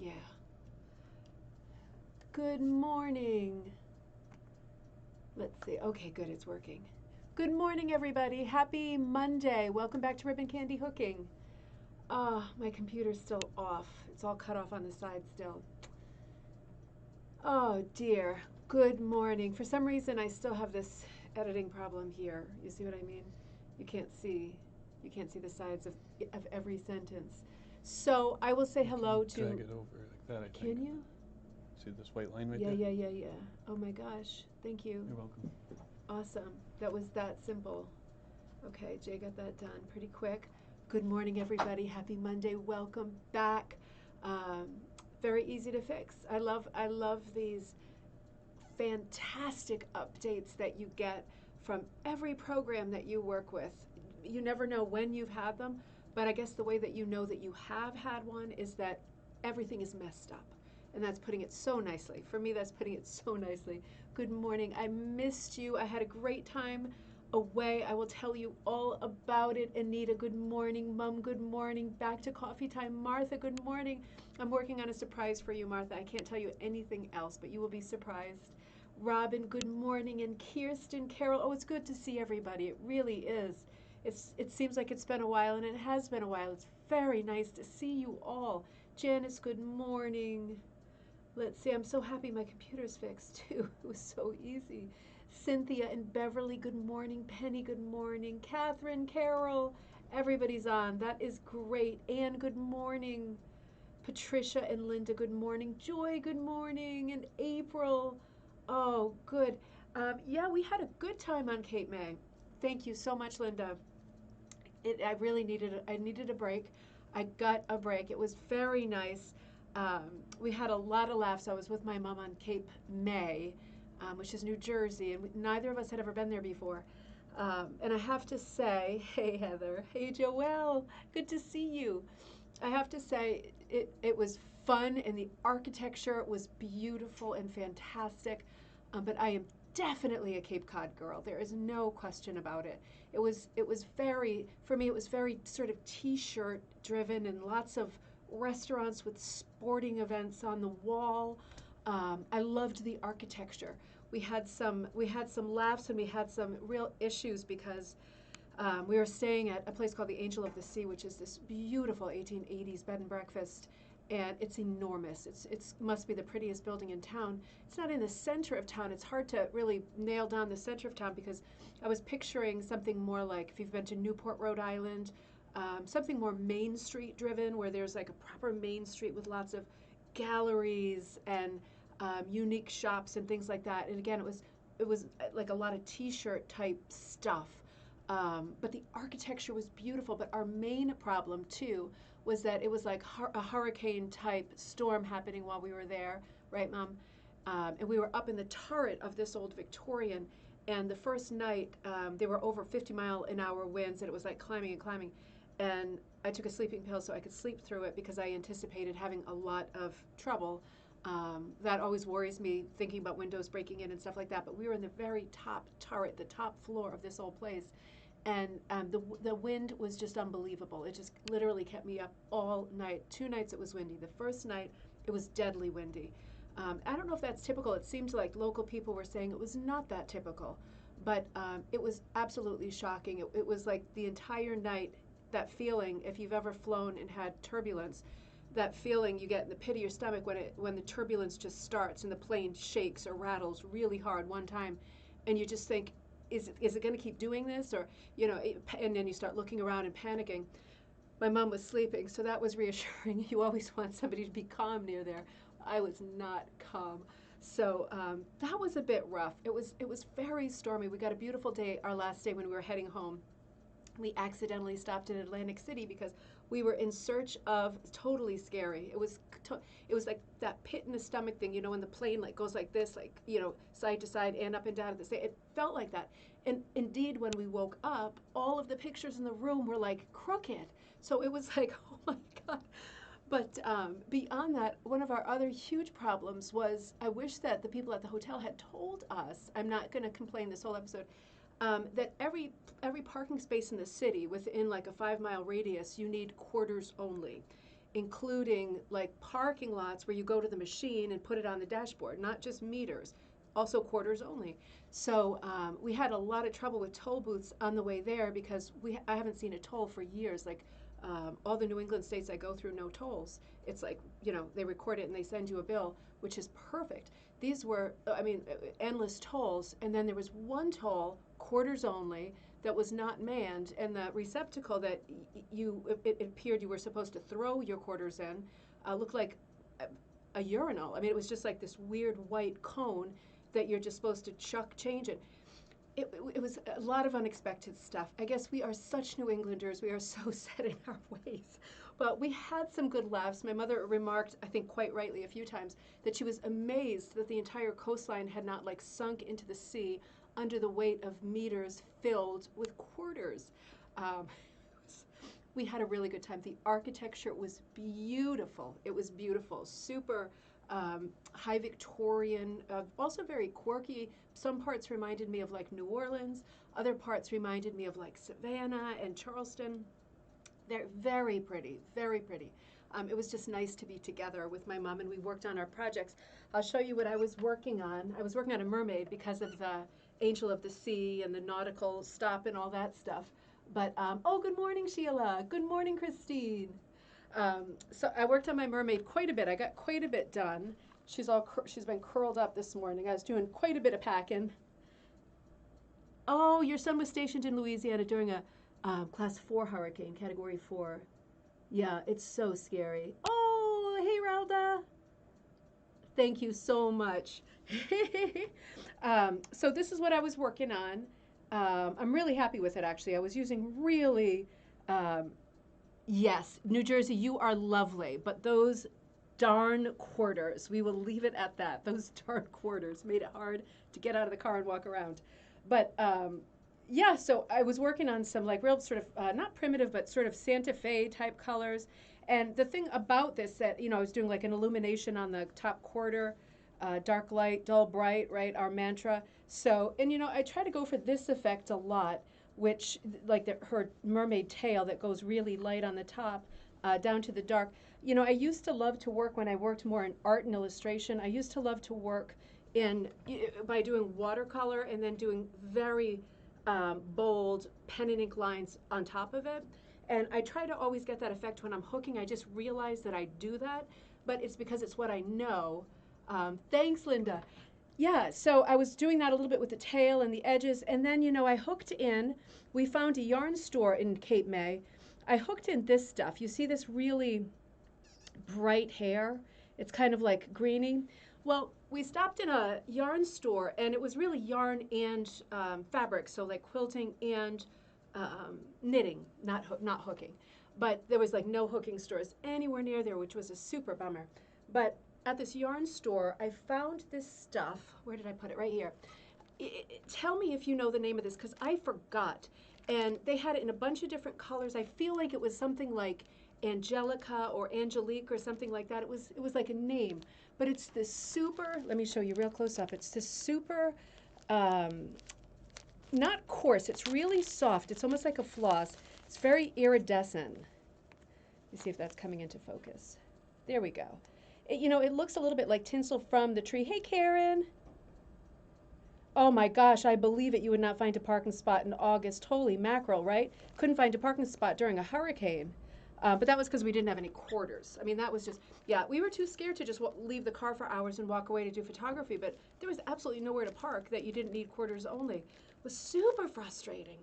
Yeah. Good morning. Let's see. Okay, good, it's working. Good morning, everybody. Happy Monday. Welcome back to Ribbon Candy Hooking. My computer's still off. It's all cut off on the side still. Oh dear. Good morning. For some reason, I still have this editing problem here. You see what I mean? You can't see. You can't see the sides of every sentence. So I will say hello to. Drag it over like that, I think. Can you? See this white line right Yeah, there? yeah. Oh my gosh. Thank you. You're welcome. Awesome. That was that simple. Okay, Jay got that done pretty quick. Good morning, everybody. Happy Monday. Welcome back. Um, very easy to fix. I love these fantastic updates that you get from every program that you work with. You never know when you've had them, but I guess the way that you know that you have had one is that everything is messed up. And that's putting it so nicely. For me, that's putting it so nicely. Good morning. I missed you. I had a great time away. I will tell you all about it. Anita, good morning. Mom, good morning. Back to coffee time. Martha, good morning. I'm working on a surprise for you, Martha. I can't tell you anything else, but you will be surprised. Robin, good morning. And Kirsten, Carol, oh, it's good to see everybody. It really is. It seems like it's been a while, and it has been a while. It's very nice to see you all. Janice, good morning. Let's see, I'm so happy my computer's fixed too. It was so easy. Cynthia and Beverly, good morning. Penny, good morning. Catherine, Carol, everybody's on. That is great. Anne, good morning. Patricia and Linda, good morning. Joy, good morning. And April, oh, good. Yeah, we had a good time on Cape May. Thank you so much, Linda. I really needed a break. I got a break. It was very nice. We had a lot of laughs. I was with my mom on Cape May, which is New Jersey, and neither of us had ever been there before. And I have to say, hey Heather, hey Joelle, good to see you. I have to say, it was fun, and the architecture was beautiful and fantastic. But I am definitely a Cape Cod girl. There is no question about it. It was very, for me, it was very sort of t-shirt driven, and lots of restaurants with sporting events on the wall. I loved the architecture. We had some laughs, and we had some real issues because we were staying at a place called the Angel of the Sea, which is this beautiful 1880s bed and breakfast, and it's enormous. It's must be the prettiest building in town. It's not in the center of town. It's hard to really nail down the center of town because I was picturing something more like, if you've been to Newport, Rhode Island, something more Main Street driven, where there's like a proper Main Street with lots of galleries and unique shops and things like that. And again, it was like a lot of T-shirt type stuff. But the architecture was beautiful. But our main problem too was that it was like a hurricane type storm happening while we were there, right, Mom? And we were up in the turret of this old Victorian. And the first night, they were over 50-mile-an-hour winds, and it was like climbing and climbing. And I took a sleeping pill so I could sleep through it because I anticipated having a lot of trouble. That always worries me, thinking about windows breaking in and stuff like that. But we were in the very top turret, the top floor of this old place, and the wind was just unbelievable. It just literally kept me up all night. 2 nights it was windy. The first night it was deadly windy. I don't know if that's typical. It seemed like local people were saying it was not that typical, but it was absolutely shocking. It was like the entire night, that feeling, if you've ever flown and had turbulence, that feeling you get in the pit of your stomach when the turbulence just starts and the plane shakes or rattles really hard one time, and you just think, is it going to keep doing this, or and then you start looking around and panicking. My mom was sleeping, so that was reassuring. You always want somebody to be calm near there. I was not calm. So that was a bit rough. It was very stormy. We got a beautiful day our last day when we were heading home. We accidentally stopped in Atlantic City because we were in search of, totally scary. It was like that pit in the stomach thing, when the plane like goes like this, like, side to side and up and down at the same. It felt like that. And indeed, when we woke up, all of the pictures in the room were like crooked. So it was like, oh my God. But beyond that, one of our other huge problems was, I wish that the people at the hotel had told us, I'm not going to complain this whole episode, that every parking space in the city within like a 5-mile radius, you need quarters only. including like parking lots where you go to the machine and put it on the dashboard, not just meters, also quarters only. So we had a lot of trouble with toll booths on the way there because I haven't seen a toll for years. Like all the New England states I go through, no tolls. It's like, they record it and they send you a bill, which is perfect. These were, endless tolls. And then there was one toll, quarters only, that was not manned. And the receptacle that it appeared you were supposed to throw your quarters in looked like a urinal. I mean, it was just like this weird white cone that you're just supposed to chuck change it. It was a lot of unexpected stuff. I guess we are such New Englanders. We are so set in our ways. But we had some good laughs. My mother remarked, I think quite rightly a few times, that she was amazed that the entire coastline had not like sunk into the sea under the weight of meters filled with quarters. We had a really good time. The architecture was beautiful. It was beautiful. Super high Victorian, also very quirky. Some parts reminded me of like New Orleans. Other parts reminded me of like Savannah and Charleston. They're very pretty, very pretty. It was just nice to be together with my mom, and we worked on our projects. I'll show you what I was working on. I was working on a mermaid because of the Angel of the Sea and the nautical stop and all that stuff. But, oh, good morning, Sheila. Good morning, Christine. So I worked on my mermaid quite a bit. I got quite a bit done. She's been curled up this morning. I was doing quite a bit of packing. Oh, your son was stationed in Louisiana during a class 4 hurricane, category 4. Yeah, it's so scary. Oh, hey, Ralda. Thank you so much. So this is what I was working on. I'm really happy with it, actually. I was using really, yes, New Jersey, you are lovely, but those darn quarters, we will leave it at that. Those darn quarters made it hard to get out of the car and walk around. But yeah, so I was working on some like real sort of, not primitive, but sort of Santa Fe type colors. And the thing about this that, I was doing like an illumination on the top quarter, dark light, dull bright, right, our mantra. So, and I try to go for this effect a lot, which like her mermaid tail that goes really light on the top, down to the dark. I used to love to work when I worked more in art and illustration. I used to love to work by doing watercolor and then doing very bold pen and ink lines on top of it. And I try to always get that effect when I'm hooking. I just realize that I do that, but it's because it's what I know. Thanks, Linda. Yeah, so I was doing that a little bit with the tail and the edges, and then, I hooked in. We found a yarn store in Cape May. I hooked in this stuff. You see this really bright hair? It's kind of like greeny. Well, we stopped in a yarn store, and it was really yarn and fabric, so like quilting and knitting, not hooking. But there was like no hooking stores anywhere near there, which was a super bummer. But at this yarn store, I found this stuff. Where did I put it? Right here. Tell me if you know the name of this, because I forgot. And they had it in a bunch of different colors. I feel like it was something like Angelica or Angelique or something like that. It was like a name. But it's this super, let me show you real close up. It's this super, not coarse, it's really soft. It's almost like a floss. It's very iridescent. Let me see if that's coming into focus. There we go. It looks a little bit like tinsel from the tree. Hey, Karen. Oh my gosh, I believe it. You would not find a parking spot in August. Holy mackerel, right? Couldn't find a parking spot during a hurricane. But that was because we didn't have any quarters. I mean, that was just, yeah, we were too scared to just leave the car for hours and walk away to do photography. But there was absolutely nowhere to park that you didn't need quarters only. It was super frustrating.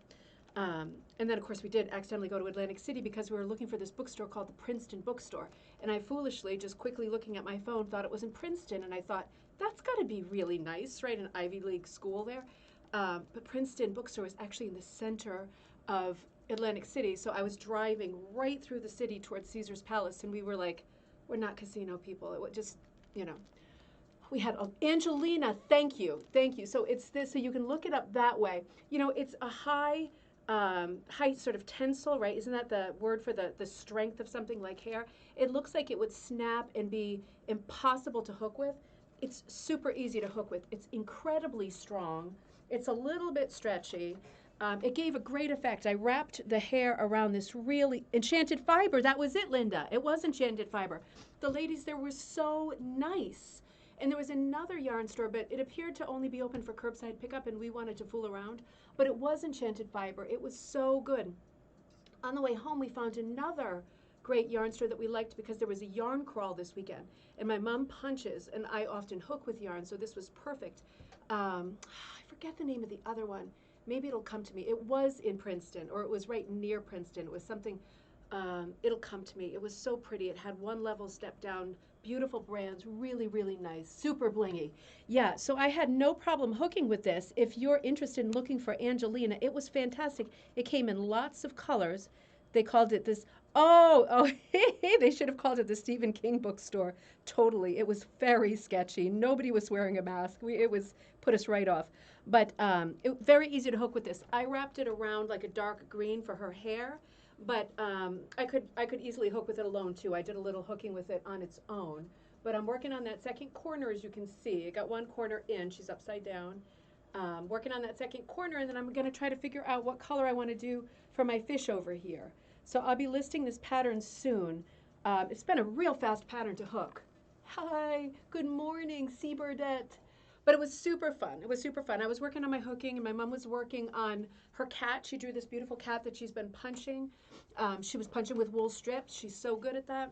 And then, of course, we did accidentally go to Atlantic City because we were looking for this bookstore called the Princeton Bookstore. And I foolishly, just quickly looking at my phone, thought it was in Princeton. And I thought, that's got to be really nice, right? An Ivy League school there. But Princeton Bookstore is actually in the center of Atlantic City. So I was driving right through the city towards Caesar's Palace. And we were like, we're not casino people. It would just, we had Angelina, thank you. So it's this, so you can look it up that way. It's a high sort of tensile, right? Isn't that the word for the strength of something like hair? It looks like it would snap and be impossible to hook with. It's super easy to hook with. It's incredibly strong. It's a little bit stretchy. It gave a great effect. I wrapped the hair around this really enchanted fiber. That was it, Linda. It was enchanted fiber. The ladies there were so nice. And there was another yarn store, but it appeared to only be open for curbside pickup, and we wanted to fool around. But it was enchanted fiber. It was so good. On the way home, we found another great yarn store that we liked because there was a yarn crawl this weekend. And my mom punches, and I often hook with yarn, so this was perfect. I forget the name of the other one. Maybe it'll come to me. It was in Princeton, or it was right near Princeton. It was something, it'll come to me. It was so pretty. It had one level step down, beautiful brands, really, really nice, super blingy. Yeah, so I had no problem hooking with this. If you're interested in looking for Angelina, it was fantastic. It came in lots of colors. They called it this, oh, they should have called it the Stephen King bookstore. Totally. It was very sketchy. Nobody was wearing a mask. It was put us right off. But very easy to hook with this. I wrapped it around like a dark green for her hair, but I could easily hook with it alone too. I did a little hooking with it on its own. But I'm working on that second corner, as you can see. I got one corner in. She's upside down. Working on that second corner, and then I'm going to try to figure out what color I want to do for my fish over here. So I'll be listing this pattern soon. It's been a real fast pattern to hook. Hi, good morning, Seabirdette. But it was super fun. It was super fun. I was working on my hooking, and my mom was working on her cat. She drew this beautiful cat that she's been punching. She was punching with wool strips. She's so good at that.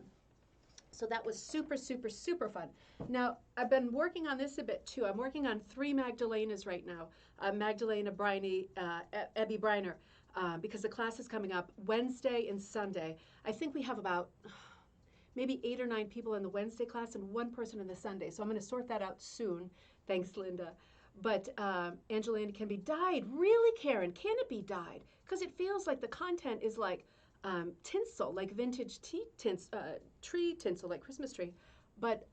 So that was super, super, super fun. Now, I've been working on this a bit too. I'm working on 3 Magdalenas right now. Magdalena, Briney, Ebby Briner, because the class is coming up Wednesday and Sunday. I think we have about maybe 8 or 9 people in the Wednesday class and 1 person in the Sunday. So I'm going to sort that out soon. Thanks, Linda. But Angelina can be dyed. Really, Karen? Can it be dyed? Because it feels like the content is like tinsel, like vintage tree tinsel, like Christmas tree. But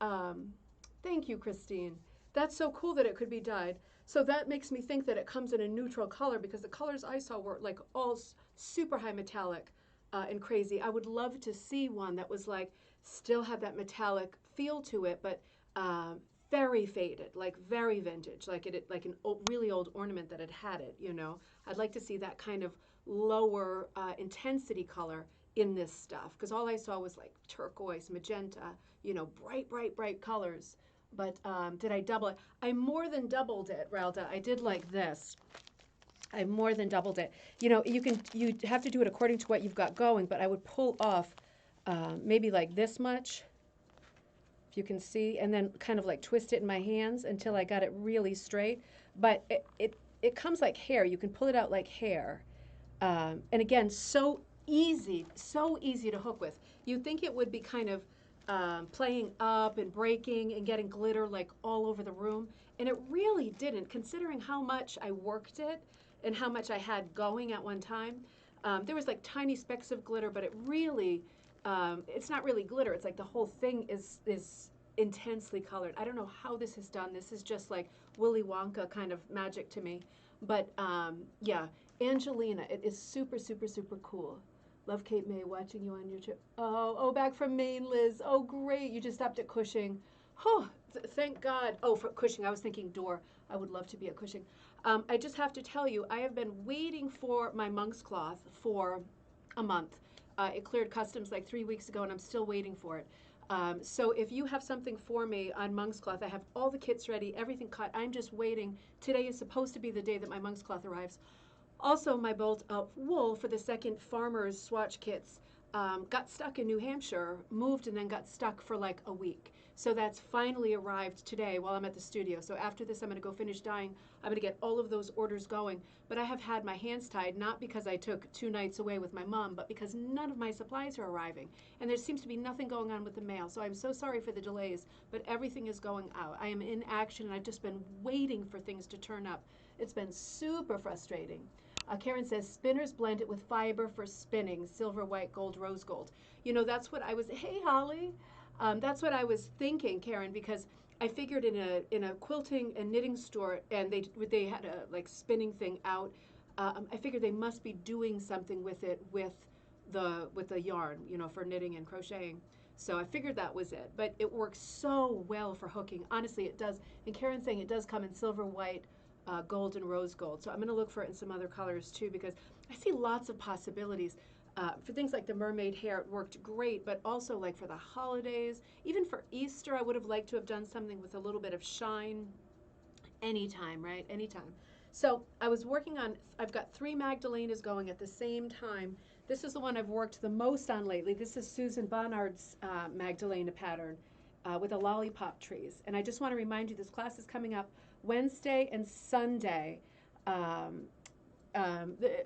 thank you, Christine. That's so cool that it could be dyed. So that makes me think that it comes in a neutral color, because the colors I saw were like all super high metallic and crazy. I would love to see one that was like still had that metallic feel to it, but very faded, like very vintage, like like an really old ornament that had it. You know, I'd like to see that kind of lower intensity color in this stuff, because all I saw was like turquoise, magenta, you know, bright, bright, bright colors. But did I double it? I more than doubled it, Ralda. I did like this. I more than doubled it. You know, you have to do it according to what you've got going, but I would pull off maybe like this much, if you can see, and then kind of like twist it in my hands until I got it really straight. But it comes like hair. You can pull it out like hair. And again, so easy to hook with. You'd think it would be kind of playing up and breaking and getting glitter like all over the room, and it really didn't, considering how much I worked it and how much I had going at one time. There was like tiny specks of glitter, but it really, it's not really glitter. It's like the whole thing is intensely colored. I don't know how this is done. This is just like Willy Wonka kind of magic to me. But yeah, Angelina, it is super, super, super cool. Love Kate May, watching you on your trip. Oh, back from Maine, Liz. Oh, great. You just stopped at Cushing. Oh, thank God. Oh, for Cushing. I was thinking Door. I would love to be at Cushing. I just have to tell you, I have been waiting for my monk's cloth for a month. It cleared customs like 3 weeks ago, and I'm still waiting for it. So if you have something for me on monk's cloth, I have all the kits ready, everything cut. I'm just waiting. Today is supposed to be the day that my monk's cloth arrives. Also, my bolt of wool for the second farmer's swatch kits got stuck in New Hampshire, moved, and then got stuck for like a week. So that's finally arrived today while I'm at the studio. So after this, I'm going to go finish dyeing. I'm going to get all of those orders going. But I have had my hands tied, not because I took 2 nights away with my mom, but because none of my supplies are arriving. And there seems to be nothing going on with the mail. So I'm so sorry for the delays, but everything is going out. I am in action, and I've just been waiting for things to turn up. It's been super frustrating. Karen says, spinners blend it with fiber for spinning, silver, white, gold, rose gold. You know, that's what I was, hey, Holly. That's what I was thinking, Karen, because I figured in a quilting and knitting store, and they had a like spinning thing out. I figured they must be doing something with it with the yarn, you know, for knitting and crocheting. So I figured that was it. But it works so well for hooking. Honestly, it does. And Karen's saying it does come in silver, white, gold and rose gold. So I'm going to look for it in some other colors too, because I see lots of possibilities. For things like the mermaid hair, it worked great, but also like for the holidays, even for Easter, I would have liked to have done something with a little bit of shine. Anytime, right? Anytime. So I was working on, I've got 3 Magdalenas going at the same time. This is the one I've worked the most on lately. This is Susan Bonnard's Magdalena pattern with the lollipop trees. And I just want to remind you, this class is coming up Wednesday and Sunday. Um, the,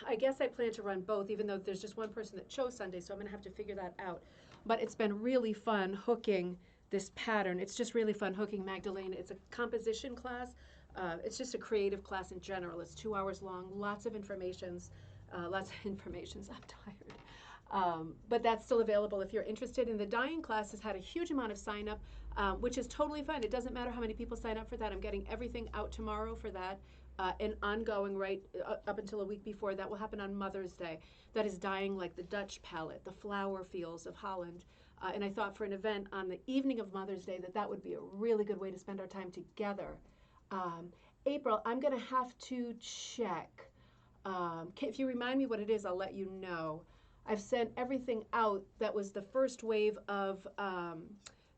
I guess I plan to run both, even though there's just one person that chose Sunday, so I'm going to have to figure that out. But it's been really fun hooking this pattern. It's just really fun hooking Magdalena. It's a composition class. It's just a creative class in general. It's 2 hours long, lots of informations. Lots of informations. I'm tired. But that's still available if you're interested. And the dyeing class has had a huge amount of sign up, which is totally fine. It doesn't matter how many people sign up for that. I'm getting everything out tomorrow for that. And ongoing right up until a week before. That will happen on Mother's Day. That is dyeing like the Dutch palette, the flower fields of Holland. And I thought for an event on the evening of Mother's Day that would be a really good way to spend our time together. April, I'm going to have to check. If you remind me what it is, I'll let you know. I've sent everything out. That was the first wave of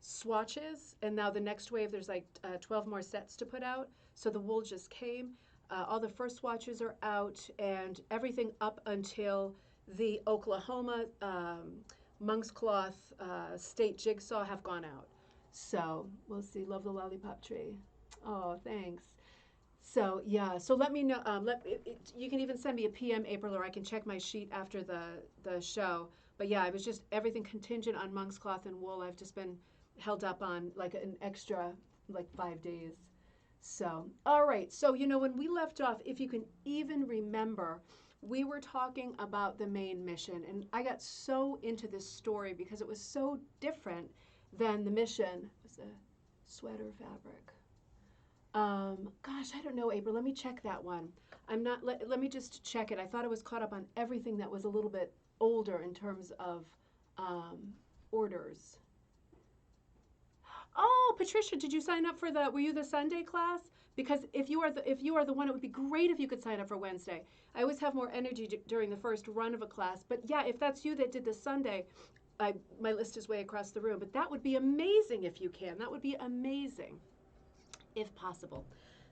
swatches, and now the next wave, there's like 12 more sets to put out. So the wool just came. All the first swatches are out, and everything up until the Oklahoma monk's cloth state jigsaw have gone out. So we'll see. Love the lollipop tree. Oh, thanks. So yeah, so let me know. You can even send me a PM, April, or I can check my sheet after the show. But yeah, it was just everything contingent on monk's cloth and wool. I've just been held up on like an extra like 5 days. So all right. So when we left off, if you can even remember, we were talking about the Maine mission, and I got so into this story because it was so different than the mission. It was a sweater fabric. Gosh, I don't know, April. Let me check that one. I'm not. Let me just check it. I thought I was caught up on everything that was a little bit older in terms of orders. Oh, Patricia, did you sign up for the? Were you the Sunday class? Because if you are the one, it would be great if you could sign up for Wednesday. I always have more energy during the first run of a class. But yeah, if that's you that did the Sunday, my list is way across the room. But that would be amazing if you can. That would be amazing, if possible.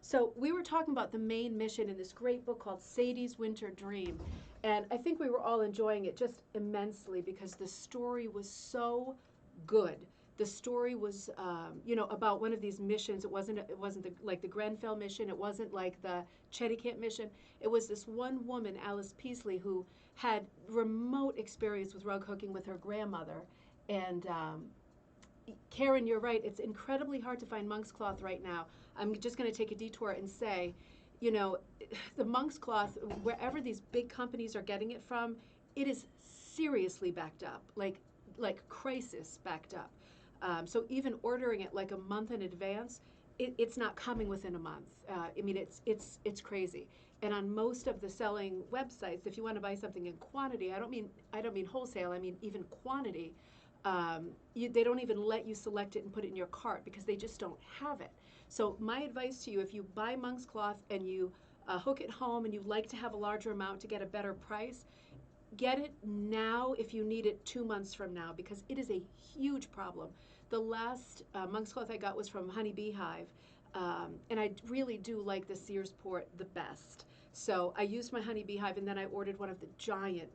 So we were talking about the Maine mission in this great book called Sadie's Winter Dream. And I think we were all enjoying it just immensely because the story was so good. The story was, about one of these missions. It wasn't like the Grenfell mission. It wasn't like the Cheticamp mission. It was this one woman, Alice Peasley, who had remote experience with rug hooking with her grandmother. And Karen, you're right. It's incredibly hard to find monk's cloth right now. I'm just going to take a detour and say, the monk's cloth, wherever these big companies are getting it from, it is seriously backed up, like crisis backed up. So even ordering it like a month in advance, it's not coming within a month. It's crazy. And on most of the selling websites, if you want to buy something in quantity, I don't mean wholesale. I mean even quantity. They don't even let you select it and put it in your cart because they just don't have it. So my advice to you, if you buy monk's cloth and you hook it home and you like to have a larger amount to get a better price, get it now if you need it 2 months from now because it is a huge problem. The last monk's cloth I got was from Honey Beehive, and I really do like the Searsport the best. So I used my Honey Beehive, and then I ordered one of the giant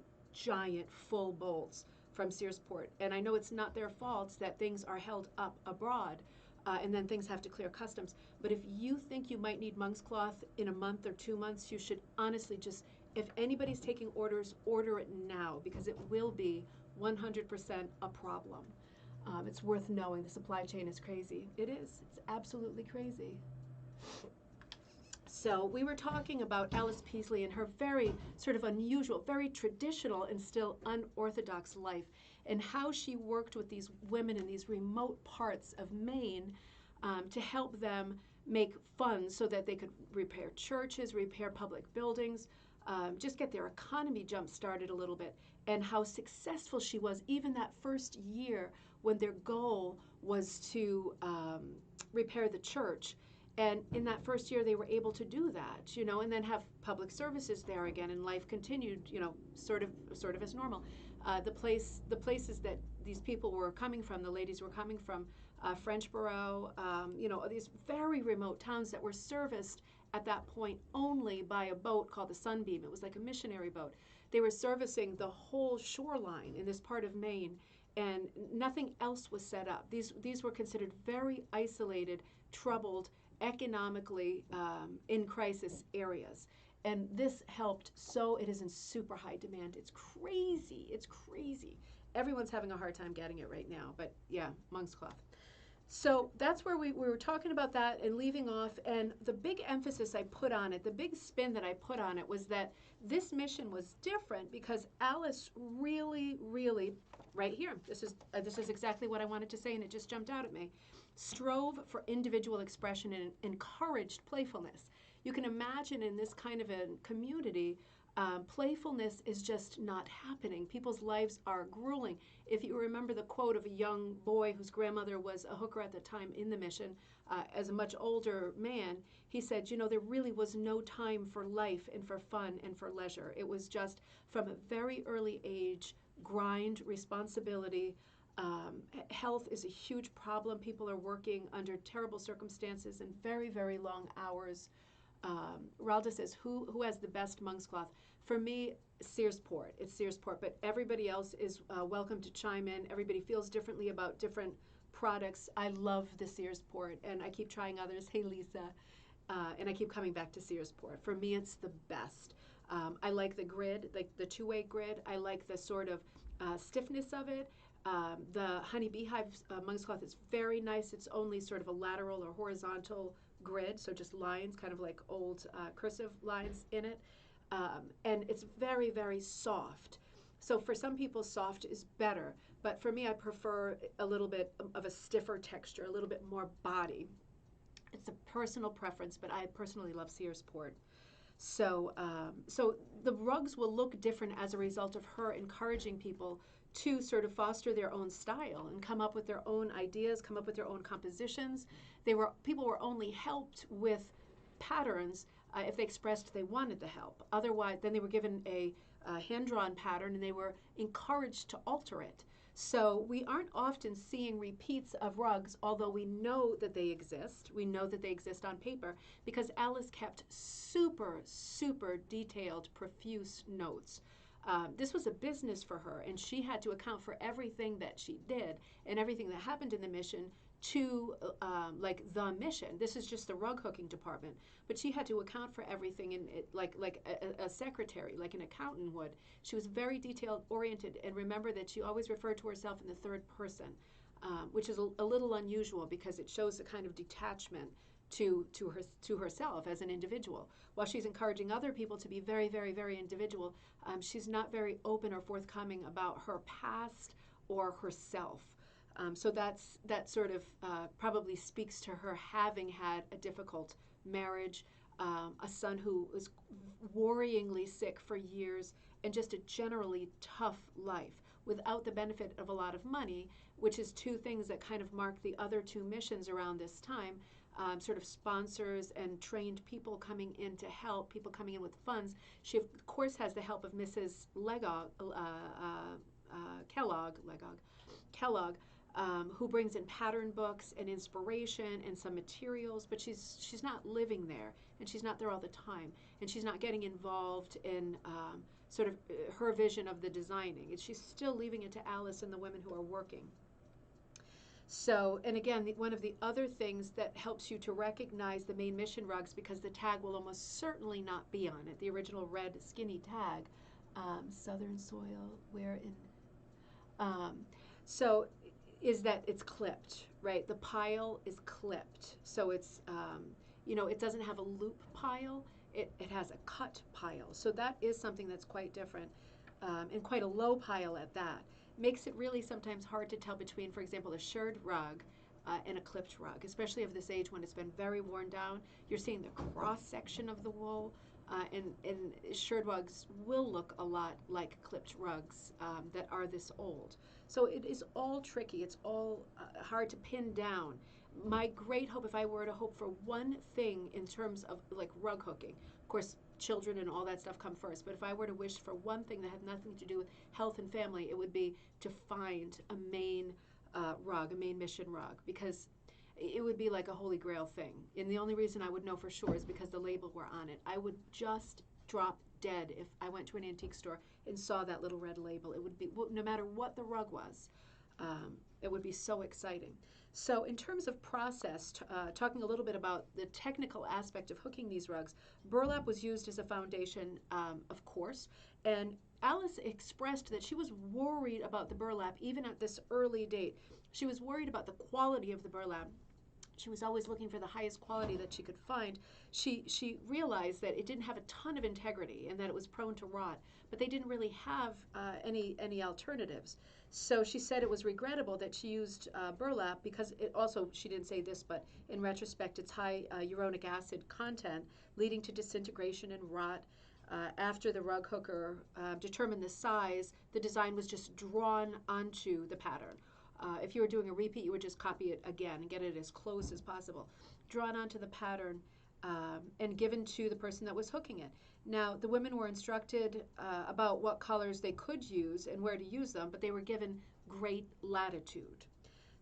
full bolts from Searsport. And I know it's not their fault that things are held up abroad, and then things have to clear customs. But if you think you might need monk's cloth in a month or 2 months, you should honestly just, if anybody's taking orders, order it now because it will be 100% a problem. It's worth knowing. The supply chain is crazy. It is. It's absolutely crazy. So we were talking about Alice Peasley and her very sort of unusual, very traditional and still unorthodox life and how she worked with these women in these remote parts of Maine to help them make funds so that they could repair churches, repair public buildings, just get their economy jump-started a little bit, and how successful she was even that first year when their goal was to repair the church. And in that first year, they were able to do that, and then have public services there again, and life continued, sort of as normal. The places that these people were coming from, the ladies were coming from, Frenchboro, these very remote towns that were serviced at that point only by a boat called the Sunbeam. It was like a missionary boat. They were servicing the whole shoreline in this part of Maine, and nothing else was set up. These were considered very isolated, troubled, economically in crisis areas. And this helped, so it is in super high demand. It's crazy. It's crazy. Everyone's having a hard time getting it right now, but yeah, monk's cloth. So that's where we were talking about that and leaving off. And the big emphasis I put on it, the big spin that I put on it, was that this mission was different because Alice really, really, right here, this is exactly what I wanted to say, and it just jumped out at me, strove for individual expression and encouraged playfulness. You can imagine in this kind of a community, playfulness is just not happening. People's lives are grueling. If you remember the quote of a young boy whose grandmother was a hooker at the time in the mission, as a much older man, he said, there really was no time for life and for fun and for leisure. It was just from a very early age, grind, responsibility. Health is a huge problem. People are working under terrible circumstances and very, very long hours. Ralda says, who has the best monk's cloth? For me, Searsport. It's Searsport, but everybody else is welcome to chime in. Everybody feels differently about different products. I love the Searsport, and I keep trying others. Hey, Lisa. And I keep coming back to Searsport. For me, it's the best. I like the grid, like the two-way grid. I like the sort of stiffness of it. The Honey Beehive monk's cloth is very nice. It's only sort of a lateral or horizontal grid, so just lines, kind of like old cursive lines in it. And it's very, very soft. So for some people, soft is better. But for me, I prefer a little bit of a stiffer texture, a little bit more body. It's a personal preference, but I personally love Searsport. So the rugs will look different as a result of her encouraging people to sort of foster their own style and come up with their own ideas, come up with their own compositions. People were only helped with patterns if they expressed they wanted the help. Otherwise, then they were given a hand-drawn pattern and they were encouraged to alter it. So we aren't often seeing repeats of rugs, although we know that they exist. We know that they exist on paper because Alice kept super, super detailed, profuse notes. This was a business for her, and she had to account for everything that she did and everything that happened in the mission to like the mission. This is just the rug hooking department, but she had to account for everything in it, like a secretary, like an accountant would. She was very detail oriented, and remember that she always referred to herself in the third person, which is a little unusual because it shows a kind of detachment to herself as an individual. While she's encouraging other people to be very, very, very individual, she's not very open or forthcoming about her past or herself. So that sort of probably speaks to her having had a difficult marriage, a son who was worryingly sick for years, and just a generally tough life without the benefit of a lot of money, which is two things that kind of mark the other two missions around this time. Sort of sponsors and trained people coming in to help, people coming in with funds. She, of course, has the help of Mrs. Kellogg, who brings in pattern books and inspiration and some materials, but she's not living there, and she's not there all the time, and she's not getting involved in sort of her vision of the designing. She's still leaving it to Alice and the women who are working. So, and again, one of the other things that helps you to recognize the Maine mission rugs, because the tag will almost certainly not be on it, the original red skinny tag, Southern Soil, where in, so is that it's clipped, right? The pile is clipped. So it's, it doesn't have a loop pile, it has a cut pile. So that is something that's quite different, and quite a low pile at that. Makes it really sometimes hard to tell between, for example, a shirred rug and a clipped rug, especially of this age when it's been very worn down. You're seeing the cross section of the wool, and shirred rugs will look a lot like clipped rugs that are this old. So it is all tricky. It's all hard to pin down. my great hope, if I were to hope for one thing in terms of like rug hooking, of course, children and all that stuff come first, but if I were to wish for one thing that had nothing to do with health and family, it would be to find a Maine rug, a Maine mission rug, because it would be like a holy grail thing. And the only reason I would know for sure is because the label were on it. I would just drop dead if I went to an antique store and saw that little red label. It would be, no matter what the rug was, it would be so exciting. So in terms of process, talking a little bit about the technical aspect of hooking these rugs, burlap was used as a foundation, of course, and Alice expressed that she was worried about the burlap even at this early date. She was worried about the quality of the burlap. She was always looking for the highest quality that she could find. She realized that it didn't have a ton of integrity and that it was prone to rot, but they didn't really have any alternatives. So she said it was regrettable that she used burlap because it also, she didn't say this, but in retrospect, it's high uronic acid content, leading to disintegration and rot. After the rug hooker determined the size, the design was just drawn onto the pattern. If you were doing a repeat, you would just copy it again and get it as close as possible. Drawn onto the pattern and given to the person that was hooking it. Now, the women were instructed about what colors they could use and where to use them, but they were given great latitude.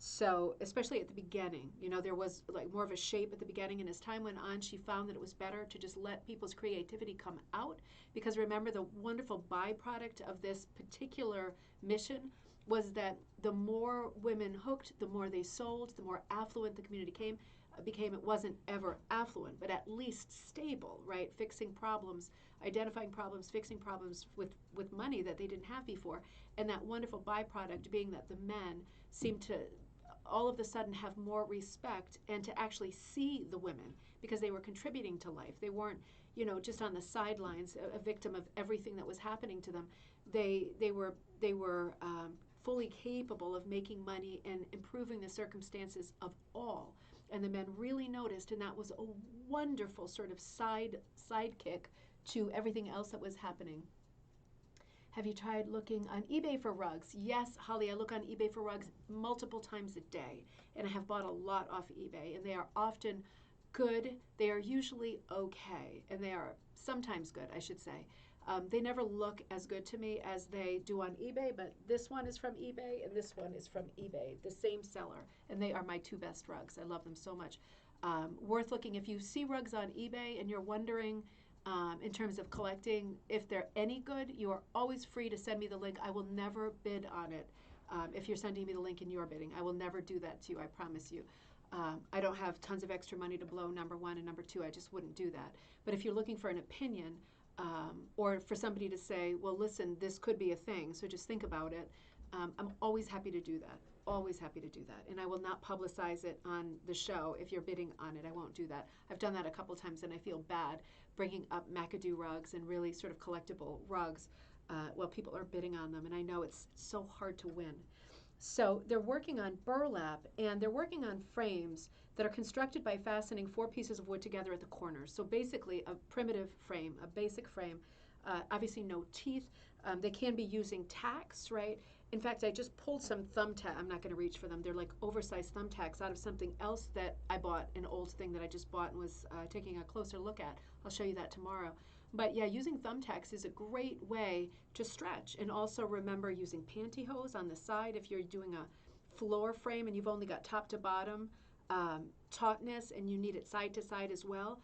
So, especially at the beginning, you know, there was like more of a shape at the beginning, and as time went on, she found that it was better to just let people's creativity come out, because remember, the wonderful byproduct of this particular mission was that the more women hooked, the more they sold, the more affluent the community became. It wasn't ever affluent, but at least stable, right? Fixing problems, identifying problems, fixing problems with money that they didn't have before. And that wonderful byproduct being that the men seemed to all of a sudden have more respect and to actually see the women because they were contributing to life. They weren't, you know, just on the sidelines, a victim of everything that was happening to them. They were fully capable of making money and improving the circumstances of all. And the men really noticed, and that was a wonderful sort of sidekick to everything else that was happening. Have you tried looking on eBay for rugs? Yes, Holly, I look on eBay for rugs multiple times a day, and I have bought a lot off eBay, and they are often good. They are usually okay, and they are sometimes good, I should say. They never look as good to me as they do on eBay, but this one is from eBay and this one is from eBay, the same seller, and they are my two best rugs. I love them so much. Worth looking. If you see rugs on eBay and you're wondering in terms of collecting if they're any good, you are always free to send me the link. I will never bid on it. If you're sending me the link and you're bidding, I will never do that to you, I promise you. I don't have tons of extra money to blow, number one, and number two, I just wouldn't do that. But if you're looking for an opinion, or for somebody to say, well, listen, this could be a thing, so just think about it, I'm always happy to do that. Always happy to do that. And I will not publicize it on the show if you're bidding on it. I won't do that. I've done that a couple times and I feel bad bringing up McAdoo rugs and really sort of collectible rugs while people are bidding on them. And I know it's so hard to win. So they're working on burlap, and they're working on frames that are constructed by fastening 4 pieces of wood together at the corners. So basically a primitive frame, a basic frame, obviously no teeth. They can be using tacks, right? In fact, I just pulled some thumbtack. I'm not going to reach for them. They're like oversized thumbtacks out of something else that I bought, an old thing that I just bought and was taking a closer look at. I'll show you that tomorrow. But yeah, using thumbtacks is a great way to stretch. And also remember using pantyhose on the side if you're doing a floor frame and you've only got top to bottom tautness and you need it side to side as well.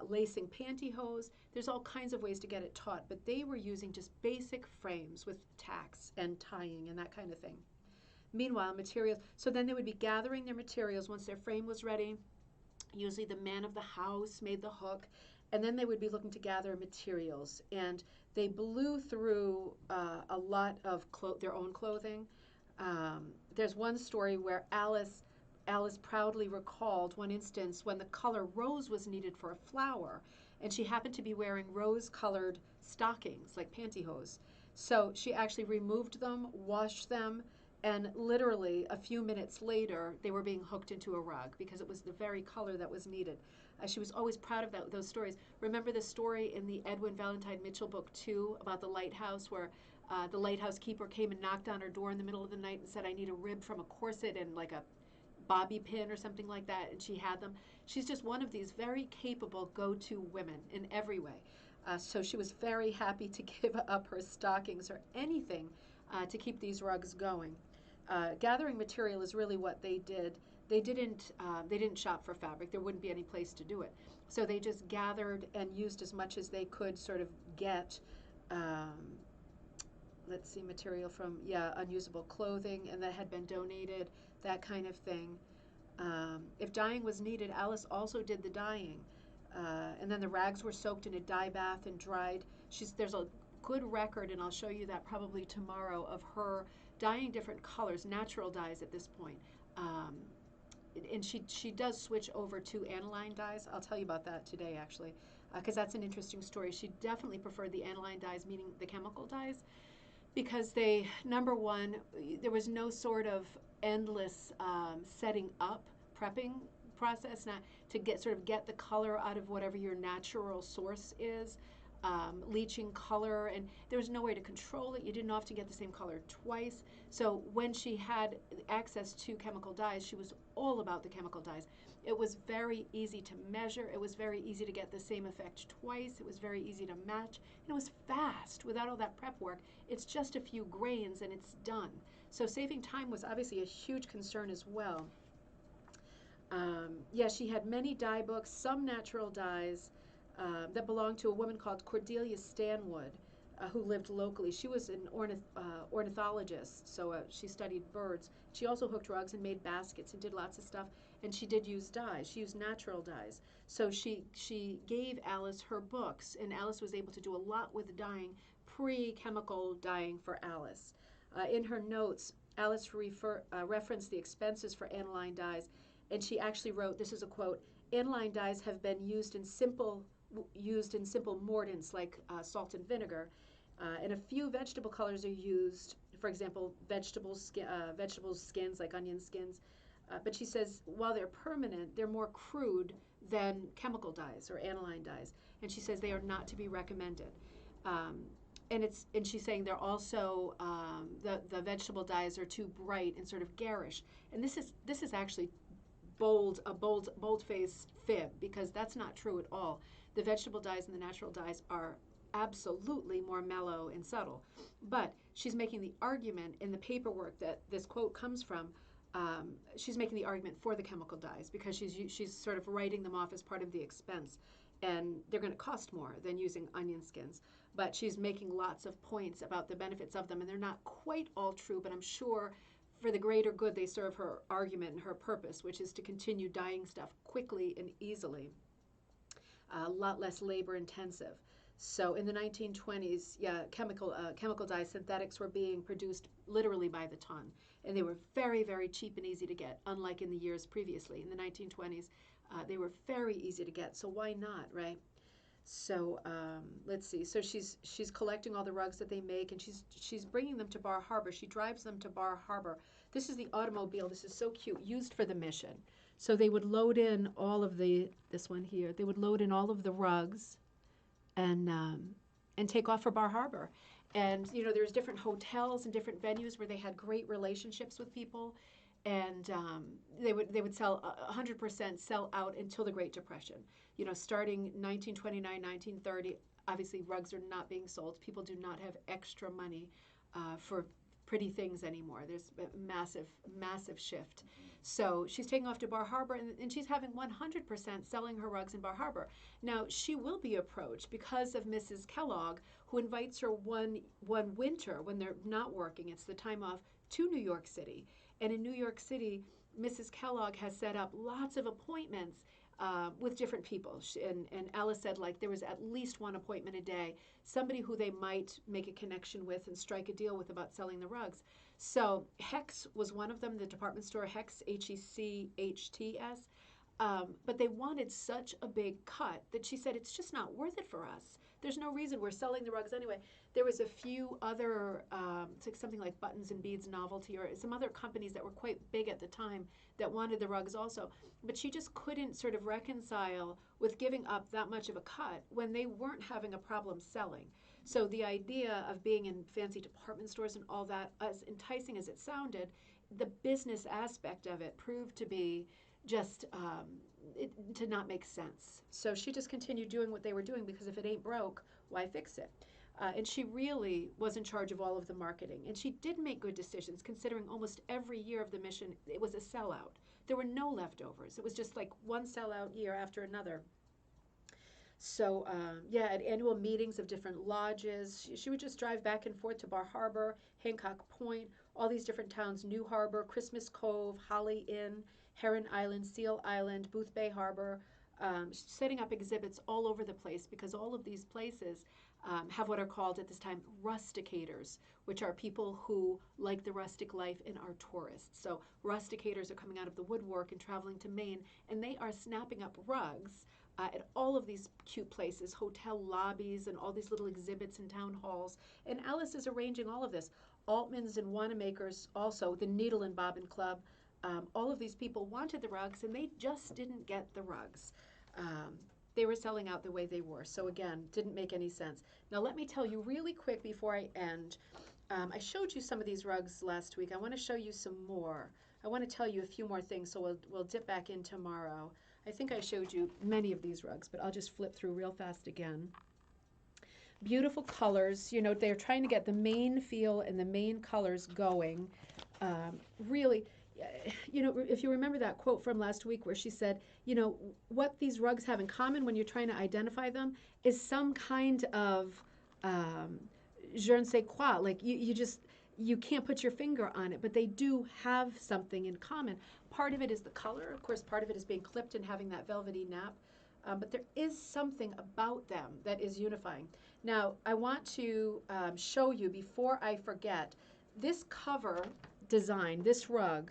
Lacing pantyhose. There's all kinds of ways to get it taut, but they were using just basic frames with tacks and tying and that kind of thing. Meanwhile, materials, so then they would be gathering their materials once their frame was ready. Usually the man of the house made the hook, and then they would be looking to gather materials. And they blew through a lot of their own clothing. There's one story where Alice proudly recalled one instance when the color rose was needed for a flower, and she happened to be wearing rose-colored stockings, like pantyhose. So she actually removed them, washed them, and literally a few minutes later, they were being hooked into a rug because it was the very color that was needed. She was always proud of those stories. Remember the story in the Edwin Valentine Mitchell book 2 about the lighthouse where the lighthouse keeper came and knocked on her door in the middle of the night and said, I need a rib from a corset and like a bobby pin or something like that, and she had them. She's just one of these very capable go-to women in every way. So she was very happy to give up her stockings or anything to keep these rugs going. Gathering material is really what they did. They didn't shop for fabric. There wouldn't be any place to do it. So they just gathered and used as much as they could sort of get, let's see, material from, unusable clothing and that had been donated, that kind of thing. If dyeing was needed, Alice also did the dyeing. And then the rags were soaked in a dye bath and dried. There's a good record, and I'll show you that probably tomorrow, of her dyeing different colors, natural dyes at this point. And she does switch over to aniline dyes. I'll tell you about that today, actually, because that's an interesting story. She definitely preferred the aniline dyes, meaning the chemical dyes, because they, number one, there was no sort of endless setting up, prepping process, not to get the color out of whatever your natural source is. Leaching color, and there was no way to control it. You didn't often get the same color twice. So when she had access to chemical dyes, she was all about the chemical dyes. It was very easy to measure. It was very easy to get the same effect twice. It was very easy to match. And it was fast without all that prep work. It's just a few grains and it's done. So saving time was obviously a huge concern as well. She had many dye books, some natural dyes, that belonged to a woman called Cordelia Stanwood, who lived locally. She was an ornithologist, so she studied birds. She also hooked rugs and made baskets and did lots of stuff, and she did use dyes. She used natural dyes. So she gave Alice her books, and Alice was able to do a lot with dyeing, pre-chemical dyeing for Alice. In her notes, Alice referenced the expenses for aniline dyes, and she actually wrote, this is a quote, "Aniline dyes have been used in simple mordants like salt and vinegar, and a few vegetable colors are used, for example, vegetable skins like onion skins. But she says while they're permanent, they're more crude than chemical dyes or aniline dyes, and she says they are not to be recommended. And she's saying they're also the vegetable dyes are too bright and sort of garish, and this is actually bold-faced fib, because that's not true at all. The vegetable dyes and the natural dyes are absolutely more mellow and subtle. But she's making the argument in the paperwork that this quote comes from. She's making the argument for the chemical dyes because she's sort of writing them off as part of the expense, and they're going to cost more than using onion skins. But she's making lots of points about the benefits of them, and they're not quite all true, but I'm sure for the greater good they serve her argument and her purpose, which is to continue dyeing stuff quickly and easily, a lot less labor intensive. So in the 1920s, chemical dye synthetics were being produced literally by the ton, and they were very, very cheap and easy to get, unlike in the years previously. In the 1920s, they were very easy to get, so why not, right? So let's see. So she's collecting all the rugs that they make, and she's bringing them to Bar Harbor. She drives them to Bar Harbor. This is the automobile. This is so cute, used for the mission. So they would load in all of this one here. They would load in all of the rugs, and take off for Bar Harbor. And there's different hotels and different venues where they had great relationships with people, and they would sell 100% sell out until the Great Depression. Starting 1929, 1930, obviously rugs are not being sold. People do not have extra money for pretty things anymore. There's a massive, massive shift. So she's taking off to Bar Harbor, and she's having 100% selling her rugs in Bar Harbor. Now, she will be approached because of Mrs. Kellogg, who invites her one winter when they're not working. It's the time off, to New York City. And in New York City, Mrs. Kellogg has set up lots of appointments with different people. And Alice said, like, there was at least one appointment a day, somebody who they might make a connection with and strike a deal with about selling the rugs. So Hecht's was one of them, the department store Hecht's, Hechts. But they wanted such a big cut that she said, it's just not worth it for us. There's no reason, we're selling the rugs anyway. There was a few other, something like Buttons and Beads Novelty, or some other companies that were quite big at the time that wanted the rugs also. But she just couldn't sort of reconcile with giving up that much of a cut when they weren't having a problem selling. So the idea of being in fancy department stores and all that, as enticing as it sounded, the business aspect of it proved to be just to not make sense. So she just continued doing what they were doing because if it ain't broke, why fix it? And she really was in charge of all of the marketing. And she did make good decisions considering almost every year of the mission, it was a sellout. There were no leftovers. It was just like one sellout year after another. So, yeah, at annual meetings of different lodges, she would just drive back and forth to Bar Harbor, Hancock Point, all these different towns, New Harbor, Christmas Cove, Holly Inn, Heron Island, Seal Island, Booth Bay Harbor, setting up exhibits all over the place because all of these places have what are called at this time rusticators, which are people who like the rustic life and are tourists. So rusticators are coming out of the woodwork and traveling to Maine, and they are snapping up rugs at all of these cute places, hotel lobbies and all these little exhibits and town halls. And Alice is arranging all of this. Altman's and Wanamaker's also, the Needle and Bobbin Club, all of these people wanted the rugs and they just didn't get the rugs. They were selling out the way they were. So again, didn't make any sense. Now let me tell you really quick before I end. I showed you some of these rugs last week. I want to show you some more. I want to tell you a few more things, so we'll dip back in tomorrow. I think I showed you many of these rugs, but I'll just flip through real fast again. Beautiful colors. You know, they're trying to get the Maine feel and the Maine colors going. Really, you know, if you remember that quote from last week where she said, you know, what these rugs have in common when you're trying to identify them is some kind of je ne sais quoi. Like you can't put your finger on it, but they do have something in common. Part of it is the color. Of course, part of it is being clipped and having that velvety nap. But there is something about them that is unifying. Now, I want to show you, before I forget, this cover design, this rug,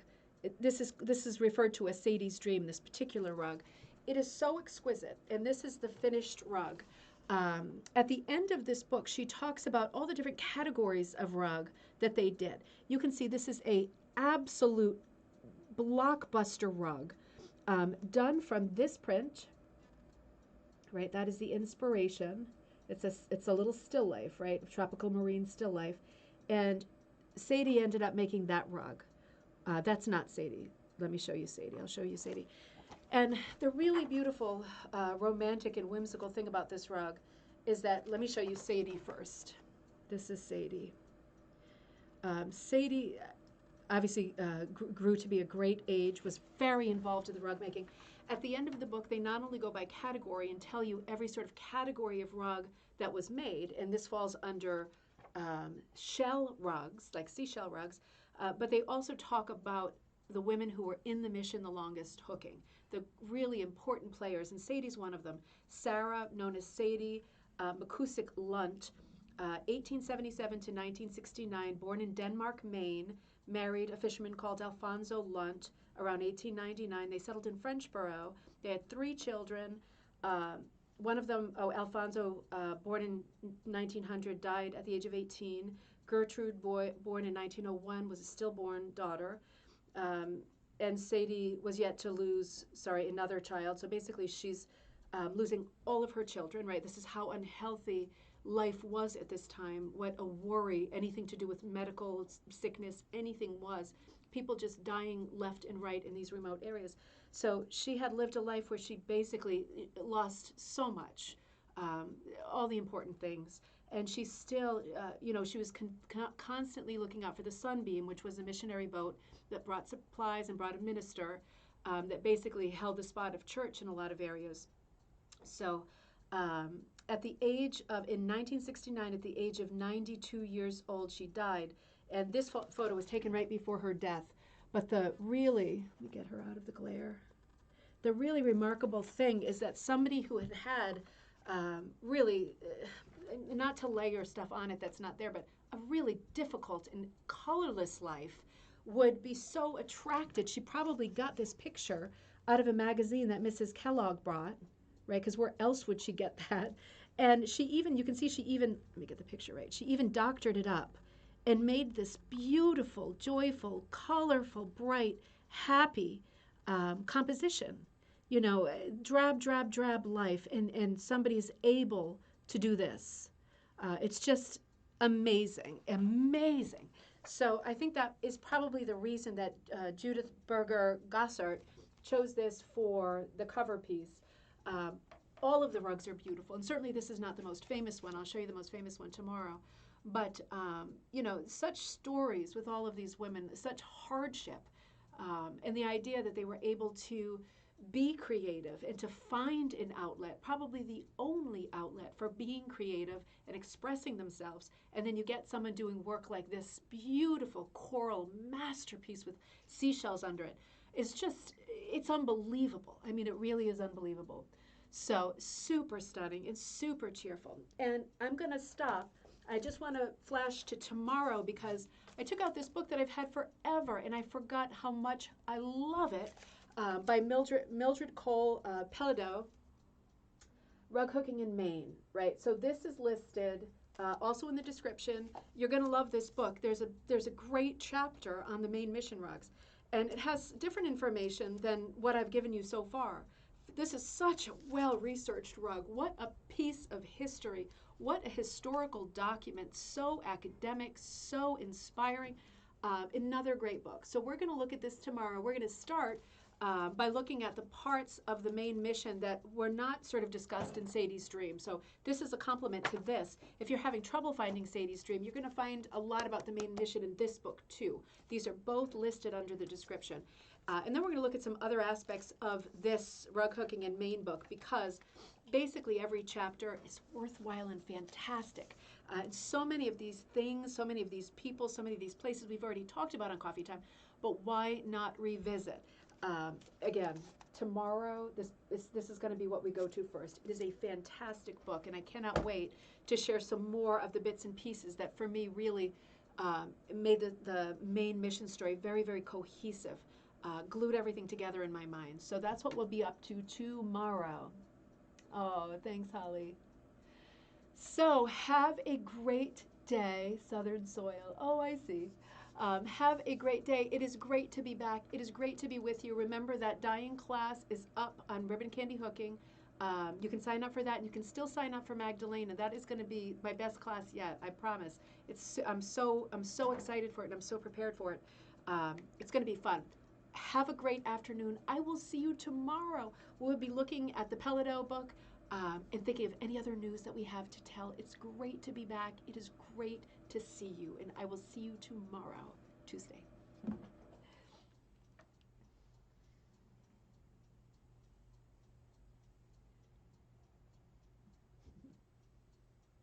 this is referred to as Sadie's Dream, this particular rug. It is so exquisite, and this is the finished rug. At the end of this book, she talks about all the different categories of rug that they did. You can see this is a absolute blockbuster rug done from this print, right? That is the inspiration. It's a little still life, right? Tropical marine still life. And Sadie ended up making that rug. That's not Sadie. Let me show you Sadie. I'll show you Sadie. And the really beautiful, romantic and whimsical thing about this rug is that, let me show you Sadie first. This is Sadie. Sadie obviously grew to be a great age, was very involved in the rug making. At the end of the book, they not only go by category and tell you every sort of category of rug that was made, and this falls under shell rugs, like seashell rugs, but they also talk about the women who were in the mission the longest hooking, the really important players, and Sadie's one of them. Sarah, known as Sadie McCusick Lunt, 1877 to 1969, born in Denmark, Maine, married a fisherman called Alfonso Lunt around 1899. They settled in Frenchboro. They had 3 children. One of them, Alfonso, born in 1900, died at the age of 18. Gertrude, born in 1901, was a stillborn daughter. And Sadie was yet to lose, another child. So basically she's losing all of her children, right? This is how unhealthy life was at this time, what a worry, anything to do with medical sickness, anything was. People just dying left and right in these remote areas. So she had lived a life where she basically lost so much, all the important things. And she still, she was constantly looking out for the Sunbeam, which was a missionary boat that brought supplies and brought a minister that basically held the spot of church in a lot of areas. So at the age of, in 1969, at the age of 92 years old, she died. And this photo was taken right before her death. But the really, let me get her out of the glare. The really remarkable thing is that somebody who had really, not to layer stuff on it that's not there, but a really difficult and colorless life would be so attracted. She probably got this picture out of a magazine that Mrs. Kellogg brought, right? Because where else would she get that? And she even, you can see she even, let me get the picture right, she even doctored it up and made this beautiful, joyful, colorful, bright, happy composition. You know, drab, drab, drab life, and somebody's able to do this. It's just amazing, amazing. So I think that is probably the reason that Judith Berger Gossart chose this for the cover piece. Um, all of the rugs are beautiful, and certainly this is not the most famous one. I'll show you the most famous one tomorrow. But, such stories with all of these women, such hardship, and the idea that they were able to be creative and to find an outlet, probably the only outlet for being creative and expressing themselves. And then you get someone doing work like this beautiful coral masterpiece with seashells under it. It's unbelievable. I mean, it really is unbelievable. So super stunning and super cheerful. And I'm going to stop. I just want to flash to tomorrow because I took out this book that I've had forever and I forgot how much I love it, by Mildred Cole Peladeau, Rug Hooking in Maine, right? So this is listed also in the description. You're going to love this book. There's a great chapter on the Maine mission rugs, and it has different information than what I've given you so far. This is such a well-researched rug. What a piece of history. What a historical document. So academic, so inspiring. Another great book. So we're going to look at this tomorrow. We're going to start by looking at the parts of the Maine mission that were not sort of discussed in Sadie's dream. So this is a complement to this. If you're having trouble finding Sadie's dream, you're going to find a lot about the Maine mission in this book too. These are both listed under the description. And then we're going to look at some other aspects of this Rug Hooking in Maine book, because basically every chapter is worthwhile and fantastic. And so many of these things, so many of these people, so many of these places we've already talked about on Coffee Time, but why not revisit? Again, tomorrow, this is going to be what we go to first. It is a fantastic book, and I cannot wait to share some more of the bits and pieces that for me really made the Maine mission story very, very cohesive. Glued everything together in my mind. So that's what we'll be up to tomorrow. Oh, thanks, Holly. So have a great day, Southern Soil. Oh, I see. Have a great day. It is great to be back. It is great to be with you. Remember that dyeing class is up on ribbon candy hooking. You can sign up for that, and you can still sign up for Magdalena. That is going to be my best class yet. I promise. I'm so excited for it, and I'm so prepared for it. It's going to be fun. Have a great afternoon. I will see you tomorrow. We'll be looking at the Peladeau book and thinking of any other news that we have to tell. It's great to be back. It is great to see you, and I will see you tomorrow, Tuesday.